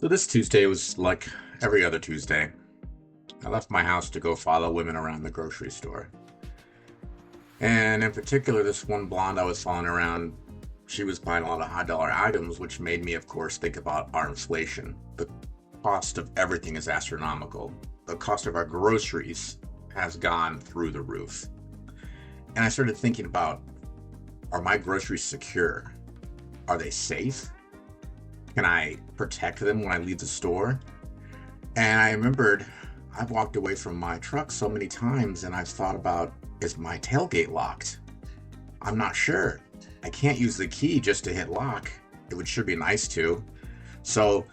So this Tuesday was like every other Tuesday. I left my house to go follow women around the grocery store. And in particular, this one blonde I was following around, she was buying a lot of high dollar items, which made me, of course, think about our inflation. The cost of everything is astronomical. The cost of our groceries has gone through the roof. And I started thinking about, are my groceries secure? Are they safe? Can I protect them when I leave the store? And I remembered I've walked away from my truck so many times and I've thought about, is my tailgate locked? I'm not sure. I can't use the key just to hit lock. It would sure be nice to. So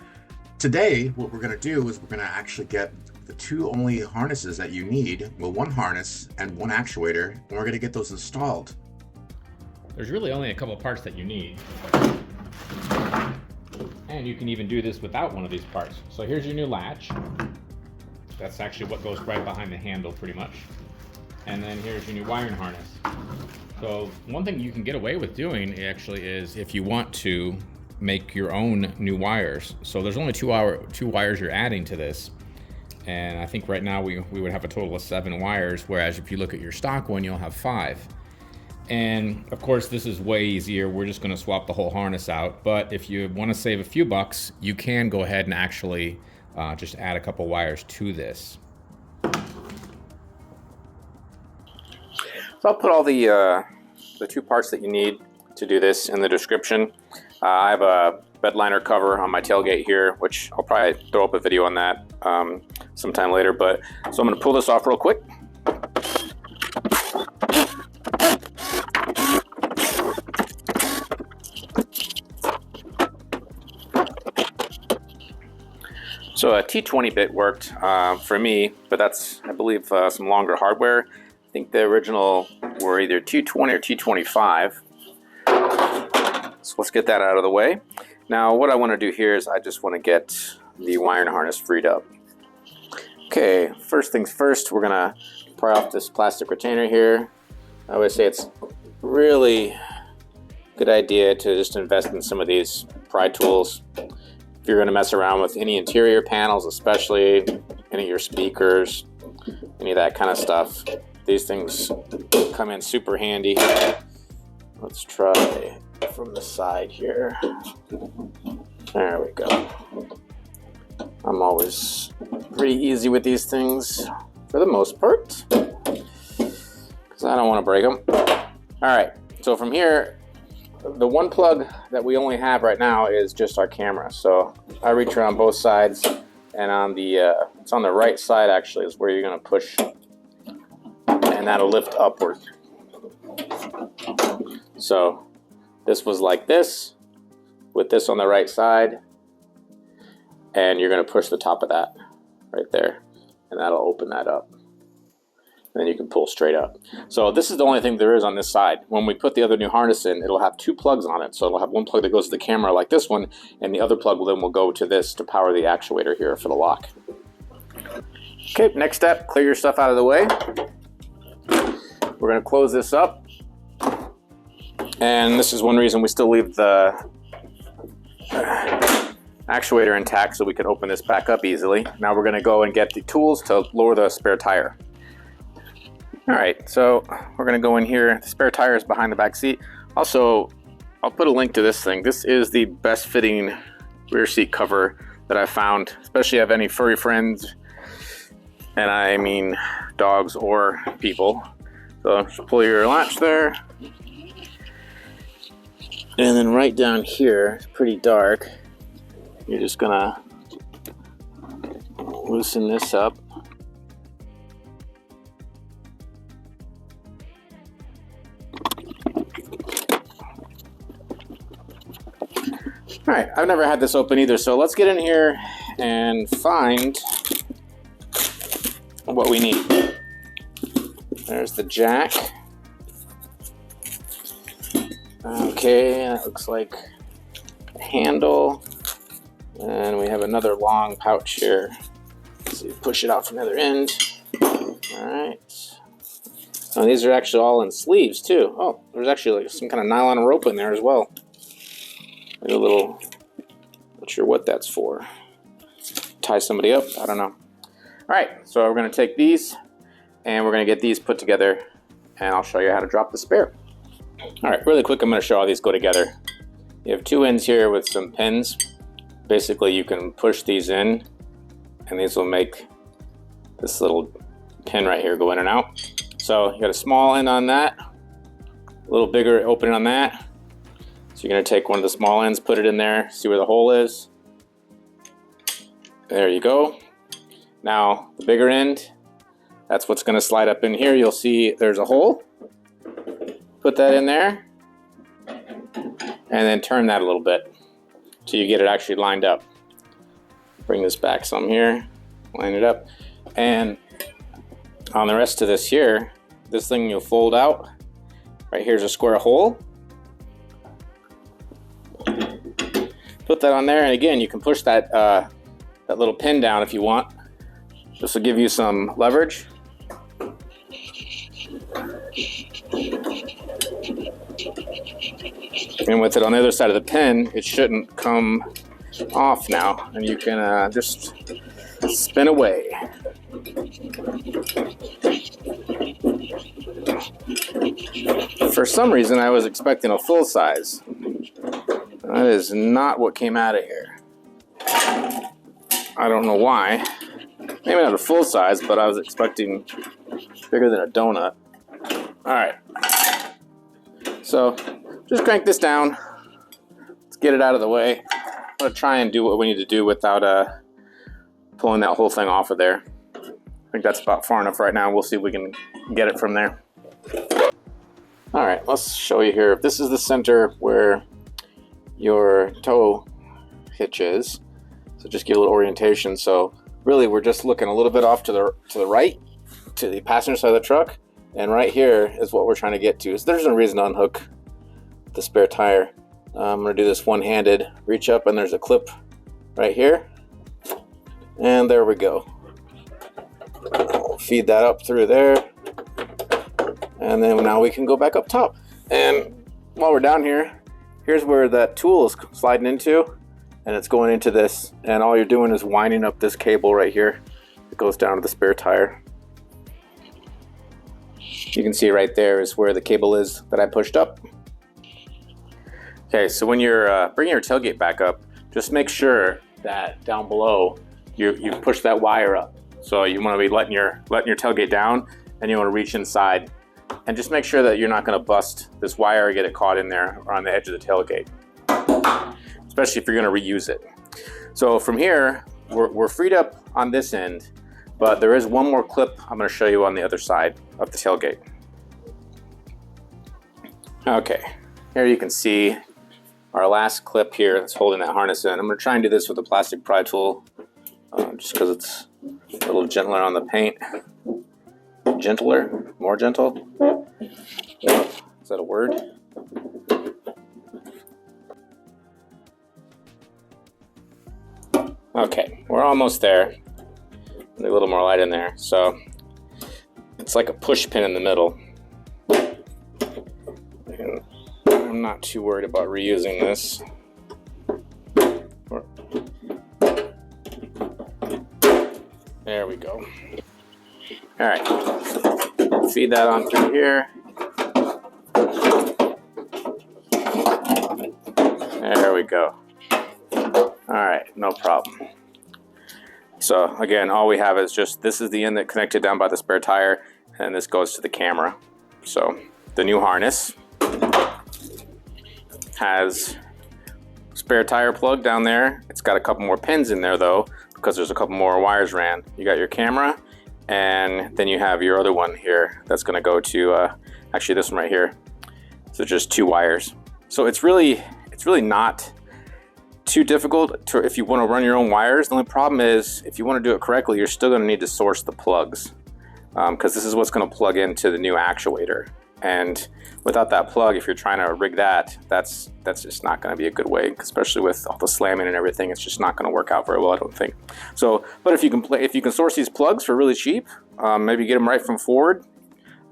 today, what we're gonna do is we're gonna actually get the two only harnesses that you need. Well, one harness and one actuator, and we're gonna get those installed. There's really only a couple of parts that you need. And you can even do this without one of these parts. So here's your new latch. That's actually what goes right behind the handle pretty much. And then here's your new wiring harness. So one thing you can get away with doing actually is if you want to make your own new wires. So there's only two wires you're adding to this. And I think right now we would have a total of 7 wires, whereas if you look at your stock one, you'll have 5. And of course, this is way easier. We're just gonna swap the whole harness out. But if you wanna save a few bucks, you can go ahead and actually just add a couple wires to this. So I'll put all the 2 parts that you need to do this in the description. I have a bed liner cover on my tailgate here, which I'll probably throw up a video on that sometime later. So I'm gonna pull this off real quick. So a T20 bit worked for me, but that's, I believe, some longer hardware. I think the original were either 220 or 225. So let's get that out of the way. Now what I want to do here is I just want to get the wiring harness freed up. Okay, first things first, we're gonna pry off this plastic retainer here. I always say it's really good idea to just invest in some of these pry tools. If you're gonna mess around with any interior panels, especially any of your speakers, any of that kind of stuff, these things come in super handy. Let's try from the side here. There we go. I'm always pretty easy with these things for the most part, because I don't want to break them. All right, so from here, the one plug that we only have right now is just our camera. So I reach around both sides, and on the it's on the right side actually is where you're going to push, and that'll lift upward. So this was like this, with this on the right side, and you're going to push the top of that right there, and that'll open that up. Then you can pull straight up. So this is the only thing there is on this side. When we put the other new harness in, it'll have 2 plugs on it. So it'll have one plug that goes to the camera like this one, and the other plug then will go to this to power the actuator here for the lock. Okay, next step, clear your stuff out of the way. We're gonna close this up. And this is one reason we still leave the actuator intact, so we can open this back up easily. Now we're gonna go and get the tools to lower the spare tire. All right, so we're gonna go in here. The spare tire is behind the back seat. Also, I'll put a link to this thing. This is the best fitting rear seat cover that I've found, especially if you have any furry friends, and I mean dogs or people. So just pull your latch there. And then right down here, it's pretty dark. You're just gonna loosen this up. All right, I've never had this open either, so let's get in here and find what we need. There's the jack. Okay, that looks like a handle. And we have another long pouch here. So you push it out from the other end. All right. Oh, these are actually all in sleeves too. Oh, there's actually like some kind of nylon rope in there as well. Like a little, not sure what that's for. tie somebody up. I don't know. All right, so we're going to take these and we're going to get these put together, and I'll show you how to drop the spare. All right, really quick, I'm going to show how these go together. You have two ends here with some pins. Basically, you can push these in, and these will make this little pin right here go in and out. So you got a small end on that, a little bigger opening on that. So you're going to take one of the small ends, put it in there, see where the hole is. There you go. Now the bigger end, that's what's going to slide up in here. You'll see there's a hole. Put that in there, and then turn that a little bit till you get it actually lined up. Bring this back some here, line it up, and on the rest of this here, this thing you'll fold out. Right here's a square hole. Put that on there, and again, you can push that that little pin down if you want. This will give you some leverage. And with it on the other side of the pin, it shouldn't come off now, and you can just spin away. For some reason, I was expecting a full size. That is not what came out of here. I don't know why. Maybe not a full size, but I was expecting bigger than a donut. All right. So just crank this down. Let's get it out of the way. I'm gonna try and do what we need to do without pulling that whole thing off of there. I think that's about far enough right now. We'll see if we can get it from there. All right, let's show you here. This is the center where your toe hitch is. So just give a little orientation. So really, we're just looking a little bit off to the right, to the passenger side of the truck, and right here is what we're trying to get to. So there's no reason to unhook the spare tire. I'm going to do this one-handed. Reach up, and there's a clip right here, and there we go. I'll feed that up through there, and then now we can go back up top. And while we're down here, here's where that tool is sliding into, and it's going into this, and all you're doing is winding up this cable right here. It goes down to the spare tire. You can see right there is where the cable is that I pushed up. Okay, so when you're bringing your tailgate back up, just make sure that down below you push that wire up. So you want to be letting your tailgate down, and you want to reach inside, and just make sure that you're not going to bust this wire or get it caught in there or on the edge of the tailgate, especially if you're going to reuse it. So from here, we're freed up on this end, but there is one more clip I'm going to show you on the other side of the tailgate. Okay, here you can see our last clip here that's holding that harness in. I'm going to try and do this with a plastic pry tool, just because it's a little gentler on the paint. Gentler? More gentle? Is that a word? Okay, we're almost there. A little more light in there. So it's like a push pin in the middle. And I'm not too worried about reusing this. There we go. All right, feed that on through here. There we go. All right, no problem. So again, all we have is just, this is the end that connected down by the spare tire, and this goes to the camera. So the new harness has spare tire plug down there. It's got a couple more pins in there though, because there's a couple more wires ran. You got your camera, and then you have your other one here that's gonna go to, actually this one right here. So just two wires. So it's really not too difficult if you want to run your own wires. The only problem is, if you want to do it correctly, you're still going to need to source the plugs, because this is what's going to plug into the new actuator. And without that plug, if you're trying to rig that, that's just not going to be a good way, especially with all the slamming and everything. It's just not going to work out very well, I don't think. So, but if you can source these plugs for really cheap, maybe get them right from Ford.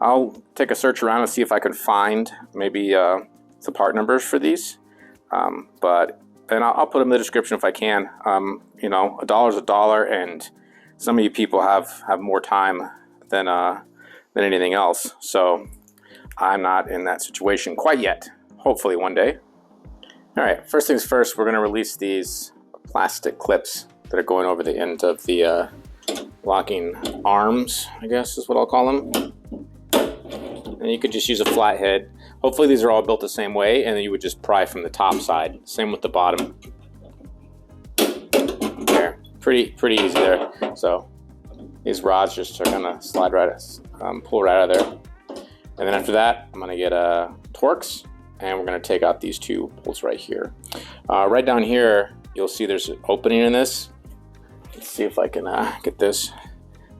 I'll take a search around and see if I can find maybe some part numbers for these. But and I'll put them in the description if I can. You know, a dollar's a dollar, and some of you people have more time than anything else. So I'm not in that situation quite yet. Hopefully one day. All right, first things first, we're gonna release these plastic clips that are going over the end of the locking arms, I guess is what I'll call them. And you could just use a flathead. Hopefully these are all built the same way, and then you would just pry from the top side. Same with the bottom. There, pretty easy there. So these rods just are gonna slide right, pull right out of there. And then after that, I'm gonna get Torx, and we're gonna take out these two bolts right here. Right down here, you'll see there's an opening in this. Let's see if I can get this.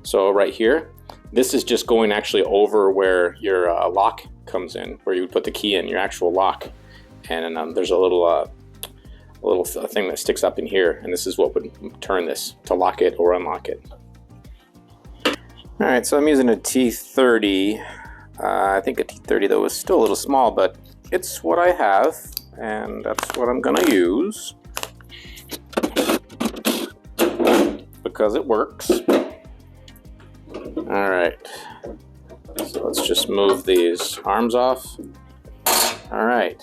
So right here, this is just going actually over where your lock comes in, where you would put the key in, your actual lock. And there's a little thing that sticks up in here, and this is what would turn this to lock it or unlock it. All right, so I'm using a T30. I think a T30 though is still a little small, but it's what I have, and that's what I'm gonna use because it works. All right, so let's just move these arms off. All right,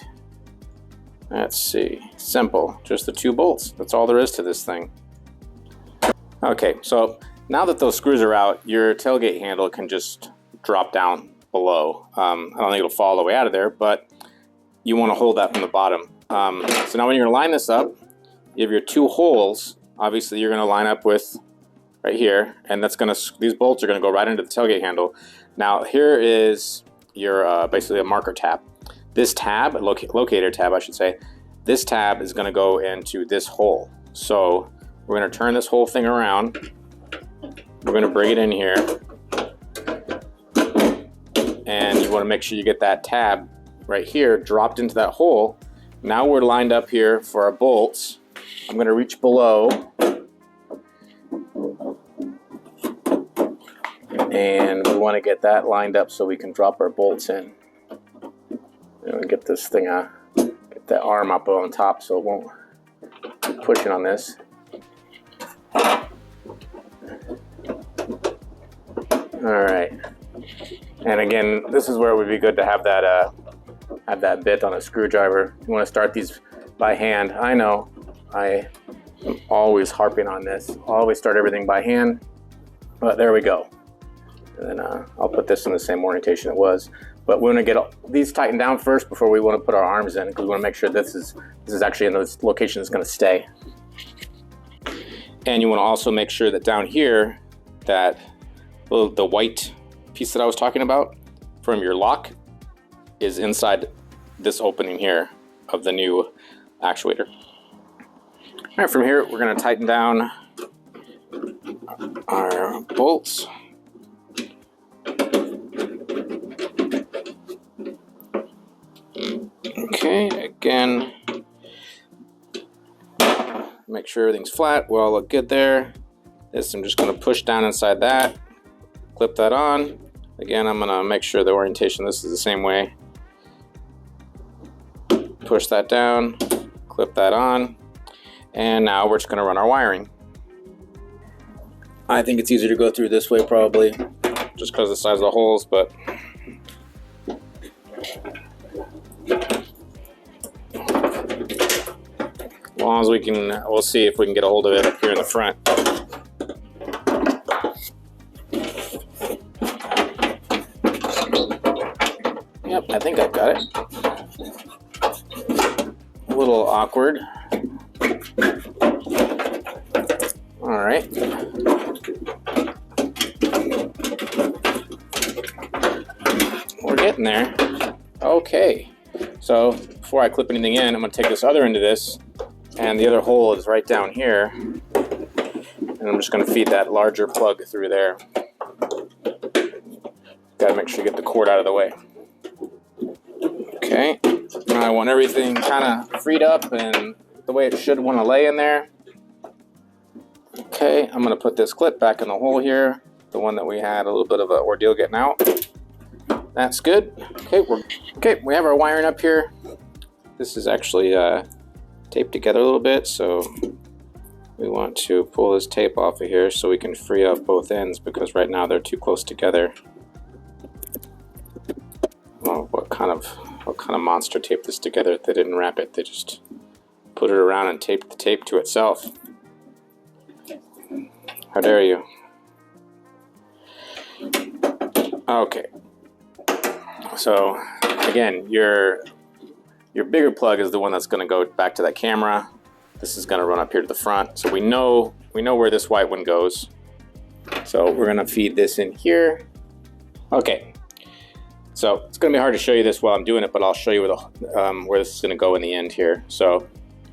let's see, simple, just the two bolts. That's all there is to this thing. Okay, so now that those screws are out, your tailgate handle can just drop down below. I don't think it'll fall all the way out of there, but you want to hold that from the bottom. So now when you're gonna line this up, you have your two holes. Obviously you're gonna line up with right here, and these bolts are gonna go right into the tailgate handle. Now here is your basically a marker tab. This tab, locator tab I should say, this tab is gonna go into this hole. So we're gonna turn this whole thing around. We're gonna bring it in here, and you wanna make sure you get that tab right here dropped into that hole. Now we're lined up here for our bolts. I'm gonna reach below, and we want to get that lined up so we can drop our bolts in. And get this thing, get that arm up on top so it won't keep pushing on this. All right, and again, this is where it would be good to have that bit on a screwdriver. You want to start these by hand. I know, I am always harping on this. Always start everything by hand, but there we go. And then I'll put this in the same orientation it was. But we want to get these tightened down first before we want to put our arms in, because we want to make sure this is actually in the location it's going to stay. And you want to also make sure that down here, that the white piece that I was talking about from your lock is inside this opening here of the new actuator. All right, from here we're going to tighten down our bolts. Okay, again, make sure everything's flat. We all look good there. This, I'm just going to push down inside that, clip that on. Again, I'm going to make sure the orientation, this is the same way. Push that down, clip that on, and now we're just going to run our wiring. I think it's easier to go through this way probably, just because of the size of the holes, but as long as we can, we'll see if we can get a hold of it up here in the front. Yep, I think I've got it. A little awkward. All right. We're getting there. Okay. So before I clip anything in, I'm going to take this other end of this, and the other hole is right down here. And I'm just going to feed that larger plug through there. Got to make sure you get the cord out of the way. Okay. Now I want everything kind of freed up and the way it should want to lay in there. Okay, I'm going to put this clip back in the hole here, the one that we had a little bit of an ordeal getting out. That's good. Okay, we have our wiring up here. This is actually taped together a little bit, so we want to pull this tape off of here so we can free up both ends, because right now they're too close together. Well, what kind of monster taped this together? They didn't wrap it, they just put it around and taped the tape to itself. How dare you? Okay. So again, your bigger plug is the one that's going to go back to that camera. This is going to run up here to the front, so we know where this white one goes. So we're going to feed this in here. Okay. So it's going to be hard to show you this while I'm doing it, but I'll show you where this is going to go in the end here. So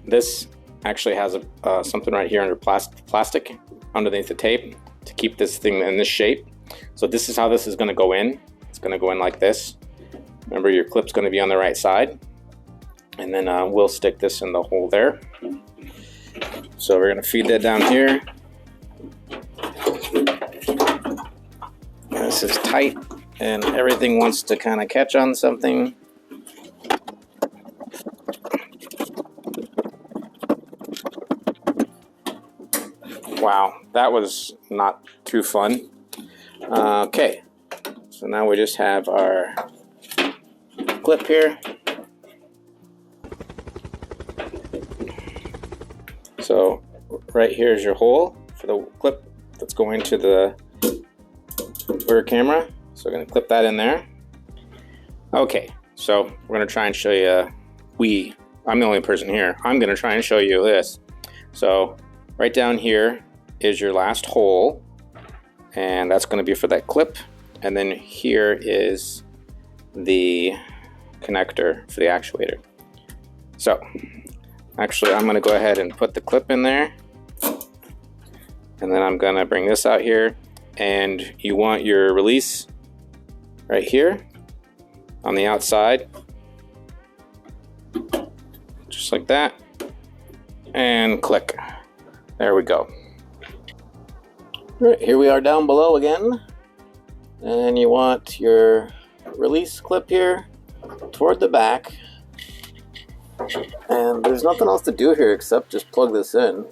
this actually has something right here under plastic underneath the tape to keep this thing in this shape. So this is how this is going to go in. It's going to go in like this. Remember, your clip's going to be on the right side. And then we'll stick this in the hole there. So we're going to feed that down here. This is tight and everything wants to kind of catch on something. Wow, that was not too fun. Okay, so now we just have our clip here. So right here is your hole for the clip that's going to the rear camera. So we're going to clip that in there. Okay, so we're going to try and show you, I'm the only person here. I'm going to try and show you this. So right down here is your last hole, and that's going to be for that clip. And then here is the connector for the actuator. So actually, I'm going to go ahead and put the clip in there, and then I'm going to bring this out here, and you want your release right here on the outside, just like that, and click. There we go. All right, here we are down below again, and you want your release clip here toward the back. And there's nothing else to do here except just plug this in.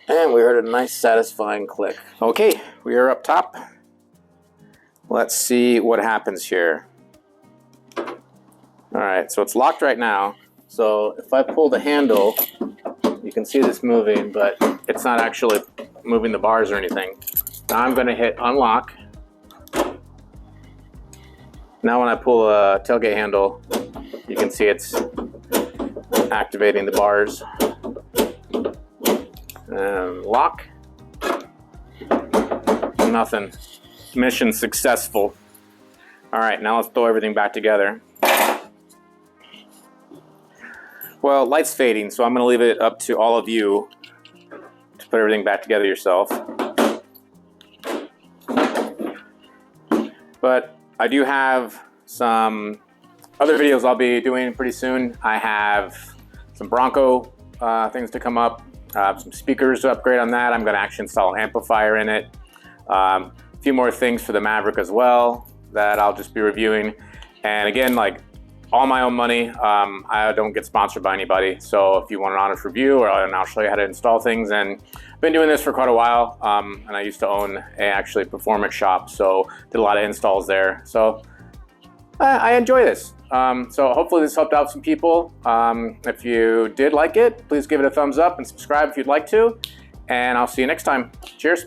And we heard a nice satisfying click. Okay, we are up top. Let's see what happens here. Alright, so it's locked right now. So if I pull the handle, you can see this moving, but it's not actually moving the bars or anything. Now I'm going to hit unlock. Now when I pull a tailgate handle, you can see it's activating the bars. And lock. Nothing. Mission successful. Alright, now let's throw everything back together. Well, light's fading, so I'm going to leave it up to all of you to put everything back together yourself. But I do have some other videos I'll be doing pretty soon. I have some Bronco things to come up, some speakers to upgrade on that. I'm going to actually install an amplifier in it. A few more things for the Maverick as well that I'll just be reviewing. And again, like all my own money, I don't get sponsored by anybody. So if you want an honest review, and I'll show you how to install things. And I've been doing this for quite a while, and I used to own a performance shop, so did a lot of installs there. So I enjoy this. So hopefully this helped out some people. If you did like it, please give it a thumbs up and subscribe if you'd like to. And I'll see you next time. Cheers.